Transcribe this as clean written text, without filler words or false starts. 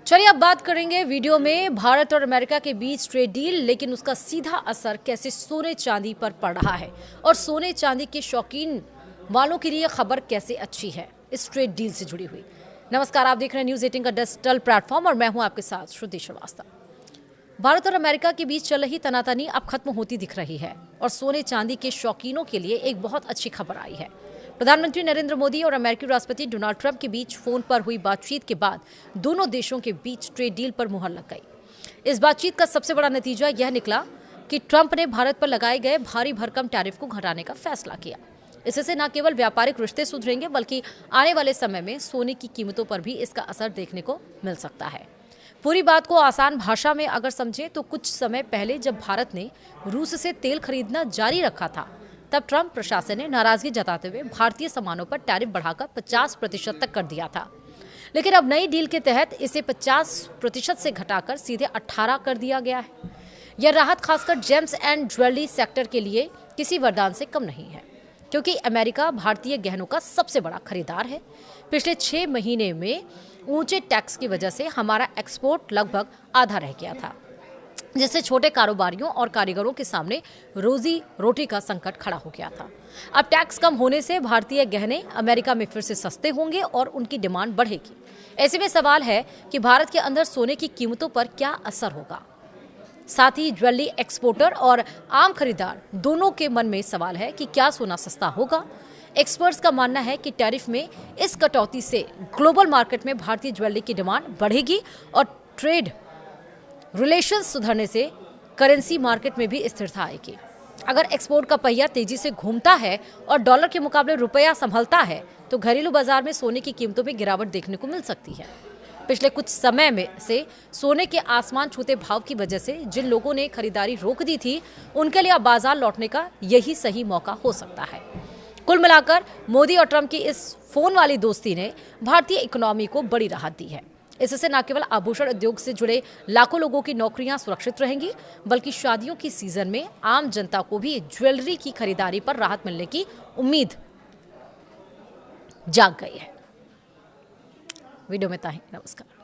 चलिए अब बात करेंगे वीडियो में भारत और अमेरिका के बीच ट्रेड डील, लेकिन उसका सीधा असर कैसे सोने चांदी पर पड़ रहा है और सोने चांदी के शौकीन वालों के लिए खबर कैसे अच्छी है इस ट्रेड डील से जुड़ी हुई। नमस्कार, आप देख रहे हैं न्यूज़ 18 का डिजिटल प्लेटफॉर्म और मैं हूं आपके साथ श्रुति श्रीवास्तव। भारत और अमेरिका के बीच चल रही तनातनी अब खत्म होती दिख रही है और सोने चांदी के शौकीनों के लिए एक बहुत अच्छी खबर आई है। प्रधानमंत्री नरेंद्र मोदी और अमेरिकी राष्ट्रपति डोनाल्ड ट्रंप के बीच फोन पर हुई बातचीत के बाद दोनों देशों के बीच ट्रेड डील पर मुहर लग गई। इस बातचीत का सबसे बड़ा नतीजा यह निकला कि ट्रंप ने भारत पर लगाए गए भारी भरकम टैरिफ को घटाने का फैसला किया। इससे न केवल व्यापारिक रिश्ते सुधरेंगे बल्कि आने वाले समय में सोने की कीमतों पर भी इसका असर देखने को मिल सकता है। पूरी बात को आसान भाषा में अगर समझें तो कुछ समय पहले जब भारत ने रूस से तेल खरीदना जारी रखा था, तब ट्रंप प्रशासन ने नाराजगी जताते हुए भारतीय सामानों पर टैरिफ बढ़ाकर 50% तक कर दिया था। लेकिन अब नई डील के तहत इसे 50% से घटाकर सीधे 18% कर दिया गया है। यह राहत खासकर जेम्स एंड ज्वेलरी सेक्टर के लिए किसी वरदान से कम नहीं है, क्योंकि अमेरिका भारतीय गहनों का सबसे बड़ा खरीदार है। पिछले 6 महीने में ऊंचे टैक्स की वजह से हमारा एक्सपोर्ट लगभग आधा रह गया था, जिससे छोटे कारोबारियों और कारीगरों के सामने रोजी रोटी का संकट खड़ा हो गया था। अब टैक्स कम होने से भारतीय गहने अमेरिका में फिर से सस्ते होंगे और उनकी डिमांड बढ़ेगी। ऐसे में सवाल है कि भारत के अंदर सोने की कीमतों पर क्या असर होगा। साथ ही ज्वेलरी एक्सपोर्टर और आम खरीदार दोनों के मन में सवाल है कि क्या सोना सस्ता होगा। एक्सपर्ट्स का मानना है कि टैरिफ में इस कटौती से ग्लोबल मार्केट में भारतीय ज्वेलरी की डिमांड बढ़ेगी और ट्रेड रिलेशंस सुधरने से करेंसी मार्केट में भी स्थिरता आएगी। अगर एक्सपोर्ट का पहिया तेजी से घूमता है और डॉलर के मुकाबले रुपया संभलता है तो घरेलू बाजार में सोने की कीमतों में गिरावट देखने को मिल सकती है। पिछले कुछ समय में से सोने के आसमान छूते भाव की वजह से जिन लोगों ने खरीदारी रोक दी थी, उनके लिए अब बाजार लौटने का यही सही मौका हो सकता है। कुल मिलाकर मोदी और ट्रंप की इस फोन वाली दोस्ती ने भारतीय इकोनॉमी को बड़ी राहत दी है। इससे न केवल आभूषण उद्योग से जुड़े लाखों लोगों की नौकरियां सुरक्षित रहेंगी, बल्कि शादियों की सीजन में आम जनता को भी ज्वेलरी की खरीदारी पर राहत मिलने की उम्मीद जाग गई है। वीडियो में इतना ही। नमस्कार।